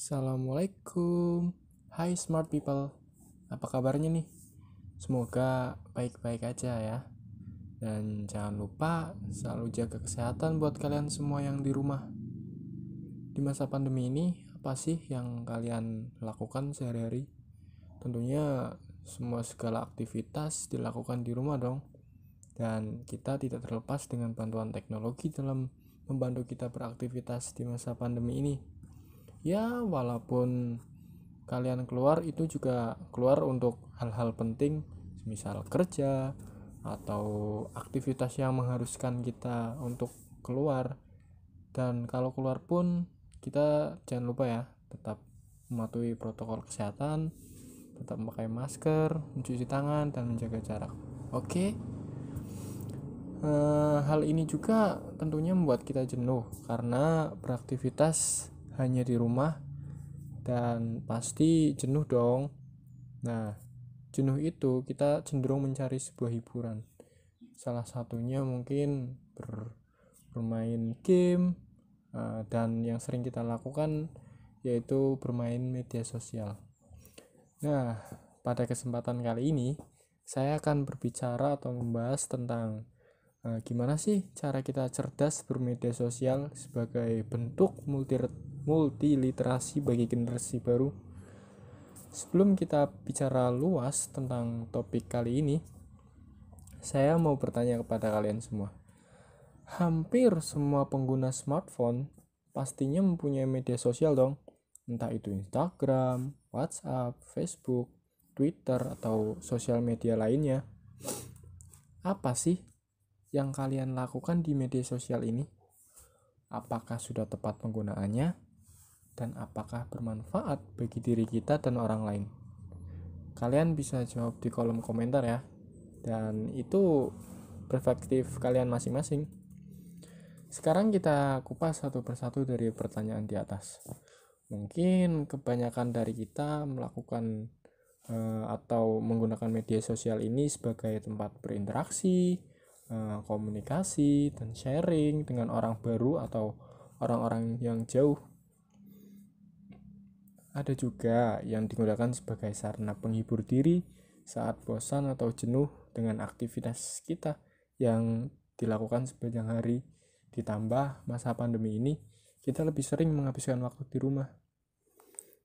Assalamualaikum. Hai smart people. Apa kabarnya nih? Semoga baik-baik aja ya. Dan jangan lupa selalu jaga kesehatan buat kalian semua yang di rumah. Di masa pandemi ini, apa sih yang kalian lakukan sehari-hari? Tentunya segala aktivitas dilakukan di rumah dong. Dan kita tidak terlepas dengan bantuan teknologi dalam membantu kita beraktivitas di masa pandemi ini. Ya, walaupun kalian keluar itu juga keluar untuk hal-hal penting, misal kerja atau aktivitas yang mengharuskan kita untuk keluar. Dan kalau keluar pun kita jangan lupa ya, tetap mematuhi protokol kesehatan, tetap memakai masker, mencuci tangan, dan menjaga jarak. Oke. Hal ini juga tentunya membuat kita jenuh karena beraktivitas hanya di rumah dan pasti jenuh dong. Nah, jenuh itu kita cenderung mencari sebuah hiburan. Salah satunya mungkin bermain game, dan yang sering kita lakukan yaitu bermain media sosial. Nah, pada kesempatan kali ini saya akan berbicara atau membahas tentang gimana sih cara kita cerdas bermedia sosial sebagai bentuk multiliterasi bagi generasi baru. Sebelum kita bicara luas tentang topik kali ini, saya mau bertanya kepada kalian semua. Hampir semua pengguna smartphone pastinya mempunyai media sosial dong. Entah itu Instagram, WhatsApp, Facebook, Twitter, atau sosial media lainnya. Apa sih yang kalian lakukan di media sosial ini? Apakah sudah tepat penggunaannya? Dan apakah bermanfaat bagi diri kita dan orang lain? Kalian bisa jawab di kolom komentar ya. Dan itu perspektif kalian masing-masing. Sekarang kita kupas satu persatu dari pertanyaan di atas. Mungkin kebanyakan dari kita melakukan atau menggunakan media sosial ini sebagai tempat berinteraksi, komunikasi, dan sharing dengan orang baru atau orang-orang yang jauh. Ada juga yang digunakan sebagai sarana penghibur diri saat bosan atau jenuh dengan aktivitas kita yang dilakukan sepanjang hari. Ditambah masa pandemi ini, kita lebih sering menghabiskan waktu di rumah.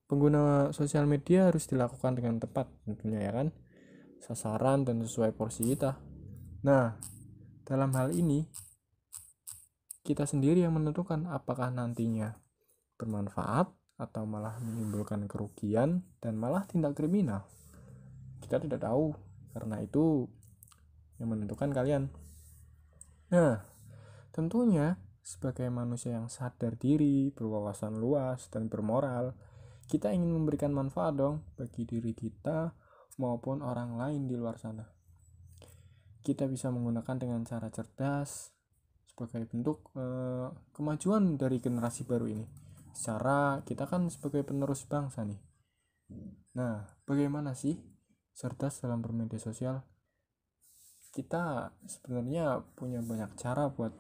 Pengguna sosial media harus dilakukan dengan tepat tentunya ya kan, sasaran dan sesuai porsi kita. Nah, dalam hal ini kita sendiri yang menentukan apakah nantinya bermanfaat atau malah menimbulkan kerugian dan malah tindak kriminal. Kita tidak tahu, karena itu yang menentukan kalian. Nah, tentunya sebagai manusia yang sadar diri, berwawasan luas, dan bermoral, kita ingin memberikan manfaat dong bagi diri kita maupun orang lain di luar sana. Kita bisa menggunakan dengan cara cerdas sebagai bentuk kemajuan dari generasi baru ini. Secara kita kan sebagai penerus bangsa nih. Nah, bagaimana sih cerdas dalam bermedia sosial? Kita sebenarnya punya banyak cara buat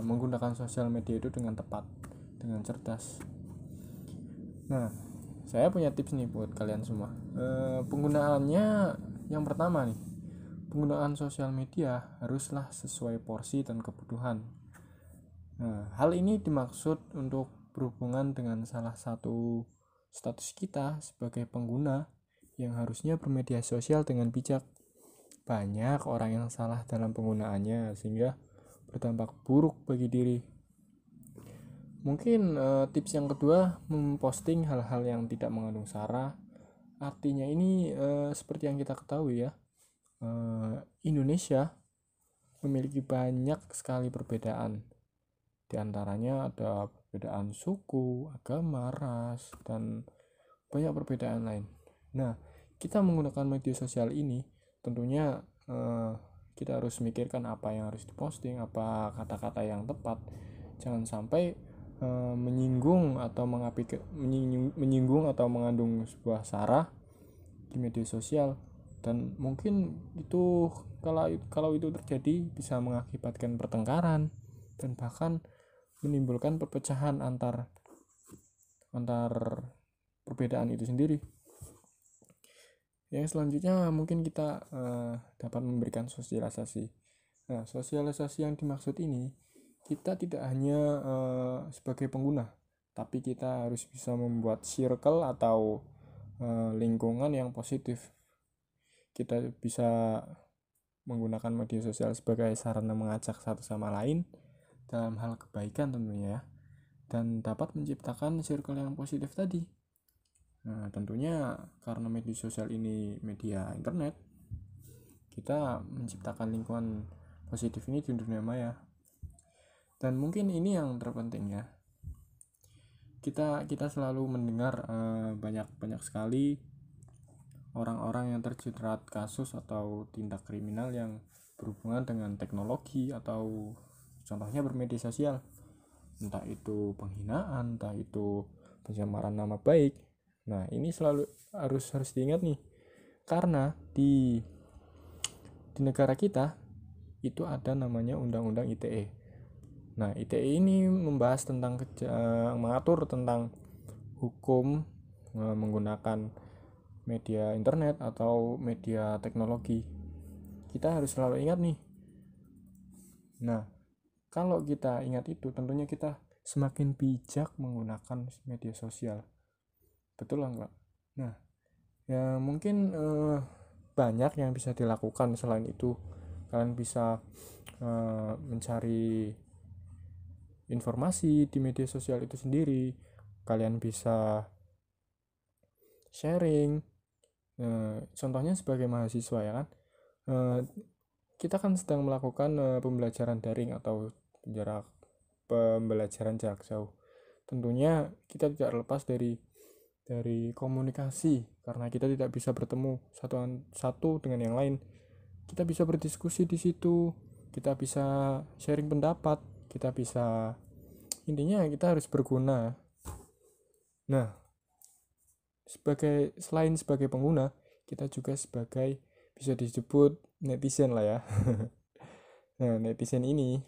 menggunakan sosial media itu dengan tepat, dengan cerdas. Nah, saya punya tips nih buat kalian semua. Penggunaannya yang pertama nih, penggunaan sosial media haruslah sesuai porsi dan kebutuhan. Nah, hal ini dimaksud untuk berhubungan dengan salah satu status kita sebagai pengguna yang harusnya bermedia sosial dengan bijak. Banyak orang yang salah dalam penggunaannya sehingga berdampak buruk bagi diri. Mungkin tips yang kedua, memposting hal-hal yang tidak mengandung sara. Artinya ini seperti yang kita ketahui ya, Indonesia memiliki banyak sekali perbedaan. Di antaranya ada perbedaan suku, agama, ras, dan banyak perbedaan lain. Nah, kita menggunakan media sosial ini tentunya kita harus memikirkan apa yang harus diposting, apa kata-kata yang tepat. Jangan sampai menyinggung atau menyinggung atau mengandung sebuah sara di media sosial, dan mungkin itu kalau itu terjadi bisa mengakibatkan pertengkaran dan bahkan menimbulkan perpecahan antar antar perbedaan itu sendiri. Yang selanjutnya mungkin kita dapat memberikan sosialisasi. Nah, sosialisasi yang dimaksud ini kita tidak hanya sebagai pengguna, tapi kita harus bisa membuat circle atau lingkungan yang positif. Kita bisa menggunakan media sosial sebagai sarana mengajak satu sama lain dalam hal kebaikan tentunya ya, dan dapat menciptakan circle yang positif tadi. Nah, tentunya karena media sosial ini media internet, kita menciptakan lingkungan positif ini di dunia maya. Dan mungkin ini yang terpenting ya. Kita selalu mendengar banyak sekali orang-orang yang terjerat kasus atau tindak kriminal yang berhubungan dengan teknologi atau contohnya bermedia sosial. Entah itu penghinaan, entah itu pencemaran nama baik. Nah, ini selalu harus diingat nih. Karena di negara kita itu ada namanya Undang-Undang ITE. Nah, ITE ini membahas tentang mengatur tentang hukum menggunakan media internet atau media teknologi. Kita harus selalu ingat nih. Nah, kalau kita ingat itu, tentunya kita semakin bijak menggunakan media sosial. Betul nggak? Nah, ya mungkin banyak yang bisa dilakukan. Selain itu, kalian bisa mencari informasi di media sosial itu sendiri. Kalian bisa sharing. Contohnya sebagai mahasiswa ya kan, kita kan sedang melakukan pembelajaran daring atau pembelajaran jarak jauh. Tentunya kita tidak lepas dari komunikasi, karena kita tidak bisa bertemu satu dengan yang lain. Kita bisa berdiskusi di situ, kita bisa sharing pendapat, kita bisa, intinya kita harus berguna. Nah, selain sebagai pengguna, kita juga sebagai, bisa disebut netizen lah ya. Nah, netizen ini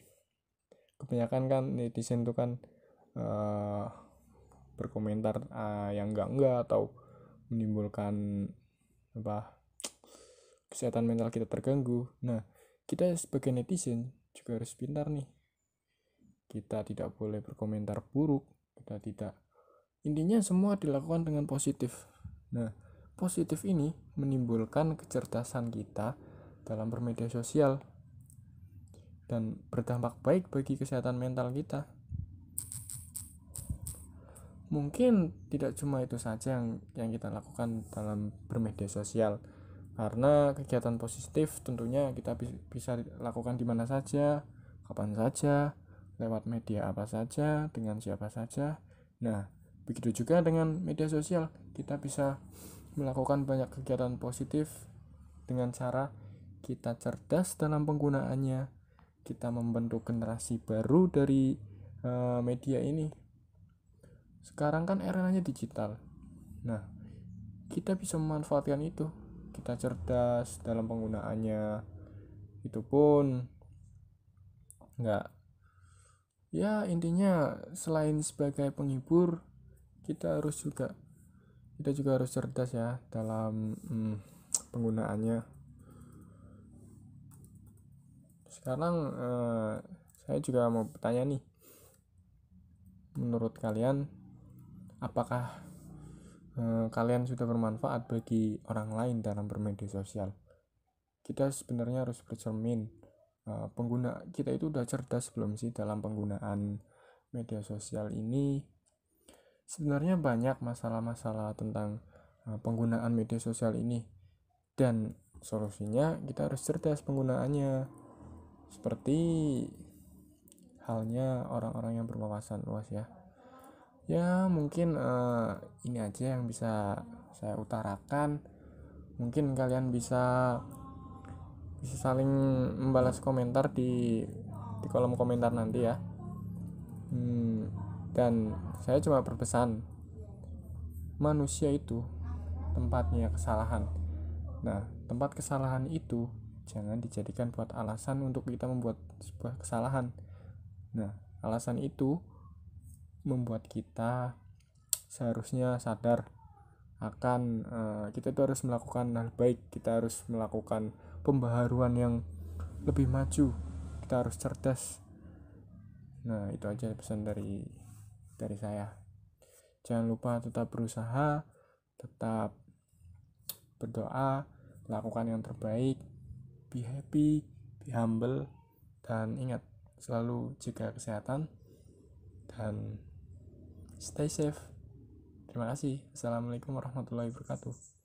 kebanyakan kan netizen itu kan berkomentar yang enggak atau menimbulkan kesehatan mental kita terganggu. Nah, kita sebagai netizen juga harus pintar nih. Kita tidak boleh berkomentar buruk, intinya semua dilakukan dengan positif. Nah, positif ini menimbulkan kecerdasan kita dalam bermedia sosial dan berdampak baik bagi kesehatan mental kita. Mungkin tidak cuma itu saja yang kita lakukan dalam bermedia sosial, karena kegiatan positif tentunya kita bisa lakukan di mana saja, kapan saja, lewat media apa saja, dengan siapa saja. Nah, begitu juga dengan media sosial, kita bisa melakukan banyak kegiatan positif dengan cara kita cerdas dalam penggunaannya. Kita membentuk generasi baru dari media ini. Sekarang kan eranya digital. Nah, kita bisa memanfaatkan itu. Kita cerdas dalam penggunaannya. Itu pun enggak, ya intinya selain sebagai penghibur, kita juga harus cerdas ya dalam penggunaannya. Sekarang saya juga mau bertanya nih, menurut kalian apakah kalian sudah bermanfaat bagi orang lain dalam bermedia sosial? Kita sebenarnya harus bercermin, pengguna kita itu udah cerdas belum sih dalam penggunaan media sosial ini? Sebenarnya banyak masalah-masalah tentang penggunaan media sosial ini, dan solusinya kita harus cerdas penggunaannya, seperti halnya orang-orang yang berwawasan luas ya. Ya mungkin ini aja yang bisa saya utarakan. Mungkin kalian bisa saling membalas komentar di kolom komentar nanti ya. Dan saya cuma berpesan, manusia itu tempatnya kesalahan. Nah, tempat kesalahan itu jangan dijadikan buat alasan untuk kita membuat sebuah kesalahan. Nah, alasan itu membuat kita seharusnya sadar akan kita itu harus melakukan hal baik, kita harus melakukan pembaharuan yang lebih maju, kita harus cerdas. Nah, itu aja pesan dari saya. Jangan lupa tetap berusaha, tetap berdoa, lakukan yang terbaik, be happy, be humble, dan ingat selalu jaga kesehatan dan stay safe. Terima kasih. Assalamualaikum warahmatullahi wabarakatuh.